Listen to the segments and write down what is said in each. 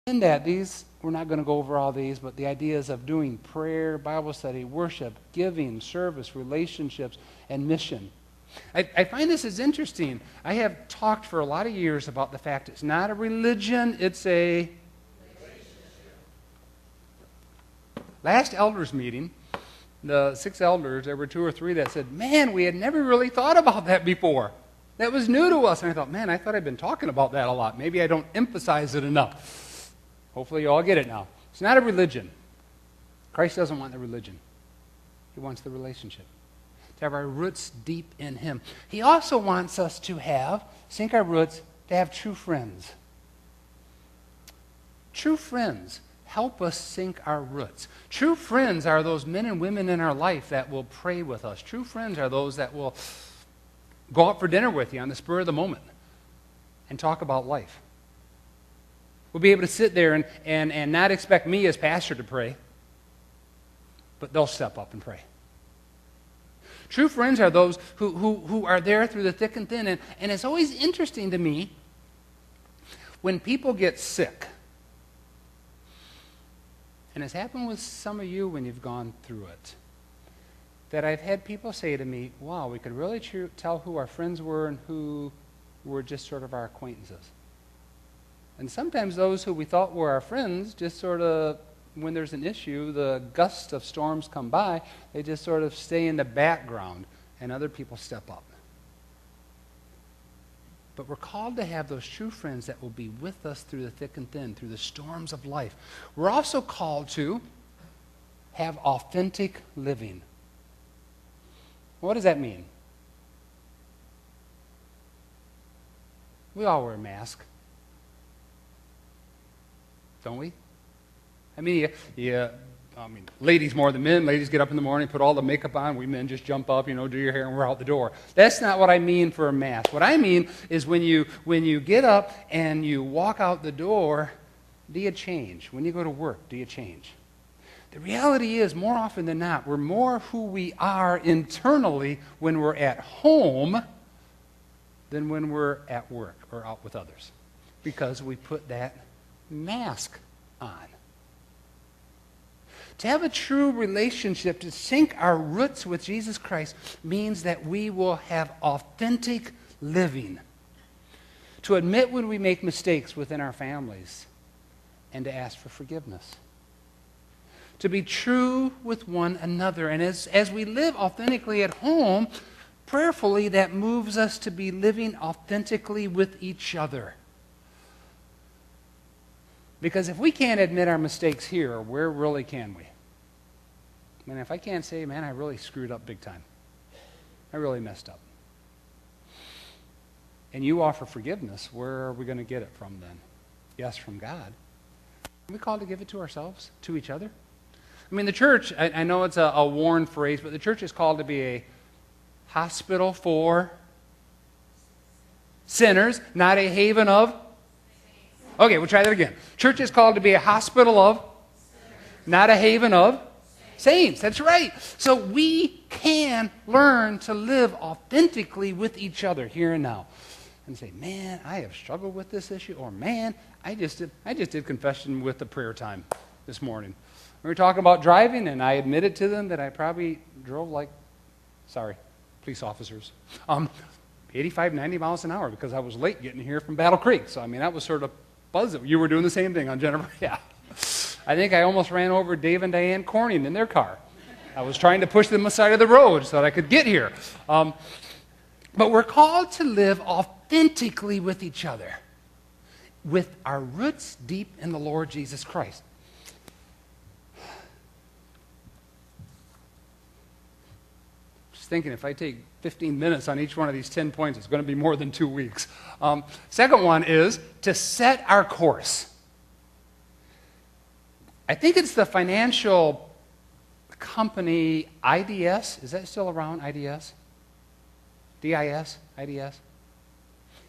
In that, we're not going to go over all these, but the ideas of doing prayer, Bible study, worship, giving, service, relationships, and mission. I find this is interesting. I have talked for a lot of years about the fact it's not a religion, it's a last elders meeting, the 6 elders, there were 2 or 3 that said, man, we had never really thought about that before. That was new to us. And I thought, man, I thought I'd been talking about that a lot. Maybe I don't emphasize it enough. Hopefully you all get it now. It's not a religion. Christ doesn't want the religion. He wants the relationship. To have our roots deep in Him. He also wants us to sink our roots, to have true friends. True friends help us sink our roots. True friends are those men and women in our life that will pray with us. True friends are those that will go out for dinner with you on the spur of the moment and talk about life. We'll be able to sit there and not expect me as pastor to pray, but they'll step up and pray. True friends are those who are there through the thick and thin. And it's always interesting to me when people get sick. And it's happened with some of you when you've gone through it. That I've had people say to me, wow, we could really tell who our friends were and who were just sort of our acquaintances. And sometimes those who we thought were our friends just sort of, when there's an issue, the gusts of storms come by, they just sort of stay in the background and other people step up. But we're called to have those true friends that will be with us through the thick and thin, through the storms of life. We're also called to have authentic living. What does that mean? We all wear a mask, don't we? I mean, ladies more than men. Ladies get up in the morning, put all the makeup on. We men just jump up, do your hair, and we're out the door. That's not what I mean for a mask. What I mean is when you get up and you walk out the door, do you change? When you go to work, do you change? The reality is, more often than not, we're more who we are internally when we're at home than when we're at work or out with others, because we put that mask on. To have a true relationship, to sink our roots with Jesus Christ, means that we will have authentic living. To admit when we make mistakes within our families and to ask for forgiveness. To be true with one another. And as we live authentically at home, prayerfully, that moves us to be living authentically with each other. Because if we can't admit our mistakes here, where really can we? I mean, if I can't say, man, I really screwed up big time. I really messed up. And you offer forgiveness, where are we going to get it from then? Yes, from God. Are we called to give it to ourselves, to each other? I mean, the church, I know it's a worn phrase, but the church is called to be a hospital for sinners, not a haven of. Okay, we'll try that again. Church is called to be a hospital of, not a haven of saints. That's right. So we can learn to live authentically with each other here and now. And say, man, I have struggled with this issue. Or, man, I just did confession with the prayer time this morning. We were talking about driving, and I admitted to them that I probably drove police officers, 85, 90 miles an hour because I was late getting here from Battle Creek. So, I mean, that was sort of buzzing. You were doing the same thing on Jennifer? Yeah. I think I almost ran over Dave and Diane Corning in their car. I was trying to push them aside of the road so that I could get here. But we're called to live authentically with each other, with our roots deep in the Lord Jesus Christ. Just thinking, if I take 15 minutes on each one of these 10 points, it's going to be more than 2 weeks. Second one is to set our course. I think it's the financial company IDS. Is that still around, IDS? DIS? IDS?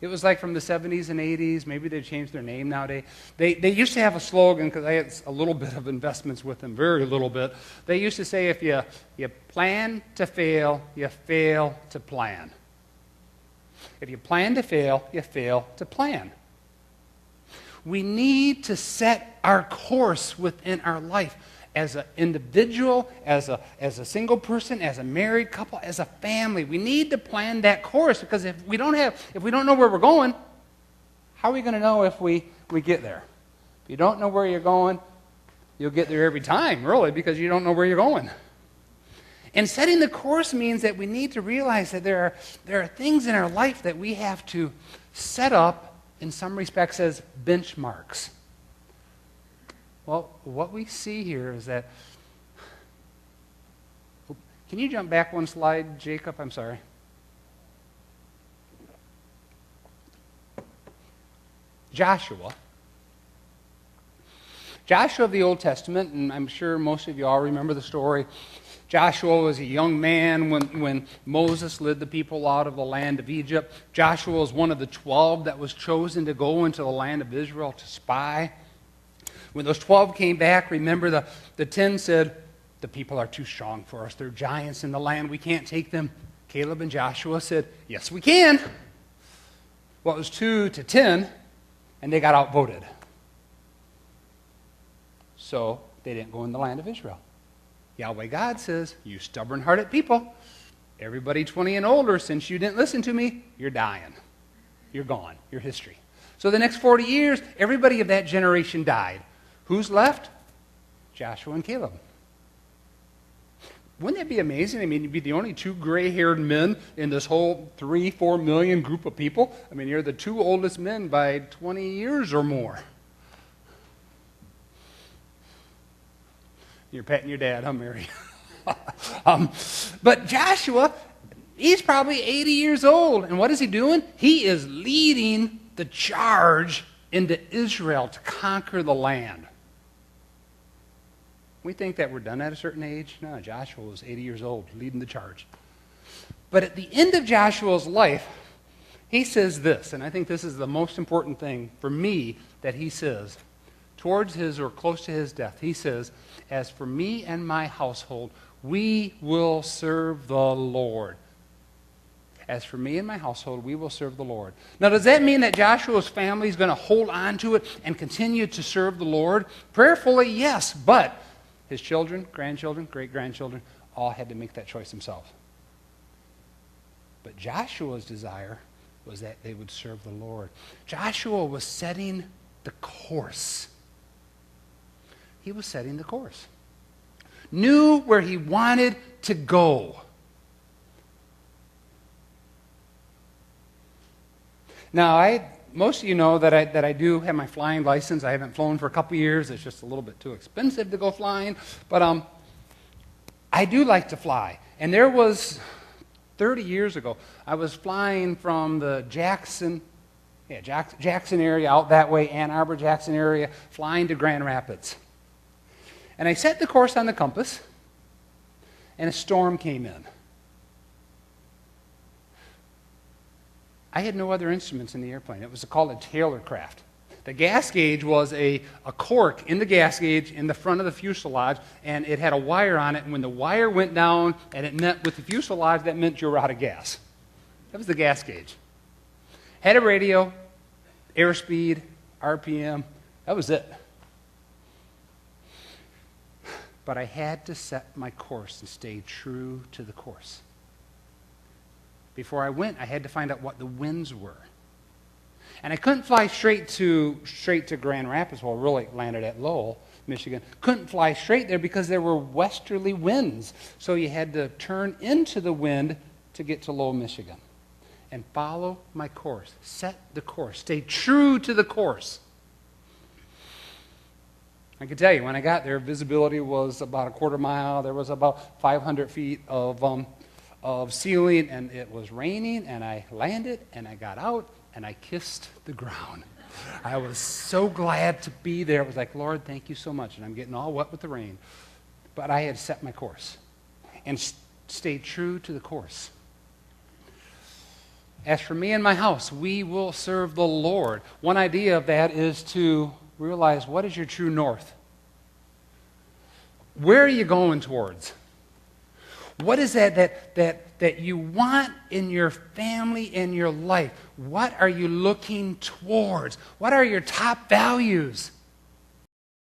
It was like from the 70s and 80s. Maybe they changed their name nowadays. They used to have a slogan, because I had a little bit of investments with them, very little bit. They used to say, if you plan to fail, you fail to plan. If you plan to fail, you fail to plan. We need to set our course within our life as an individual, as a single person, as a married couple, as a family. We need to plan that course, because if we don't know where we're going, how are we going to know if we get there? If you don't know where you're going, you'll get there every time, really, because you don't know where you're going. And setting the course means that we need to realize that there are things in our life that we have to set up, in some respects, as benchmarks. Well, what we see here is that... Can you jump back one slide, Jacob? I'm sorry. Joshua of the Old Testament, and I'm sure most of you all remember the story. Joshua was a young man when Moses led the people out of the land of Egypt. Joshua was one of the 12 that was chosen to go into the land of Israel to spy. When those 12 came back, remember the 10 said, the people are too strong for us. They're giants in the land. We can't take them. Caleb and Joshua said, yes, we can. Well, it was 2-10, and they got outvoted. So they didn't go in the land of Israel. Yahweh God says, you stubborn-hearted people, everybody 20 and older, since you didn't listen to me, you're dying. You're gone. You're history. So the next 40 years, everybody of that generation died. Who's left? Joshua and Caleb. Wouldn't that be amazing? I mean, you'd be the only two gray-haired men in this whole 3-4 million group of people. I mean, you're the two oldest men by 20 years or more. You're patting your dad, huh, Mary? But Joshua, he's probably 80 years old. And what is he doing? He is leading the charge into Israel to conquer the land. We think that we're done at a certain age. No, Joshua was 80 years old, leading the charge. But at the end of Joshua's life, he says this, and I think this is the most important thing for me that he says. Towards his or close to his death, he says, as for me and my household, we will serve the Lord. As for me and my household, we will serve the Lord. Now, does that mean that Joshua's family is going to hold on to it and continue to serve the Lord? Prayerfully, yes, but his children, grandchildren, great-grandchildren, all had to make that choice themselves. But Joshua's desire was that they would serve the Lord. Joshua was setting the course. He was setting the course. Knew where he wanted to go. Now, most of you know that I do have my flying license. I haven't flown for a couple years. It's just a little bit too expensive to go flying. But I do like to fly. And there was, 30 years ago, I was flying from the Jackson area out that way, Ann Arbor, Jackson area, flying to Grand Rapids. And I set the course on the compass, and a storm came in. I had no other instruments in the airplane. It was called a Taylor craft. The gas gauge was a cork in the gas gauge in the front of the fuselage, and it had a wire on it, and when the wire went down and it met with the fuselage, that meant you were out of gas. That was the gas gauge. Had a radio, airspeed, RPM. That was it. But I had to set my course and stay true to the course. Before I went, I had to find out what the winds were. And I couldn't fly straight to Grand Rapids. Well, really landed at Lowell, Michigan. Couldn't fly straight there because there were westerly winds. So you had to turn into the wind to get to Lowell, Michigan. And follow my course. Set the course. Stay true to the course. I can tell you, when I got there, visibility was about a quarter mile. There was about 500 feet of ceiling, and it was raining, and I landed, and I got out, and I kissed the ground. I was so glad to be there. It was like, Lord, thank you so much, and I'm getting all wet with the rain. But I had set my course and stayed true to the course. As for me and my house, we will serve the Lord. One idea of that is to realize, what is your true north? Where are you going towards? What is that you want in your family, in your life? What are you looking towards? What are your top values?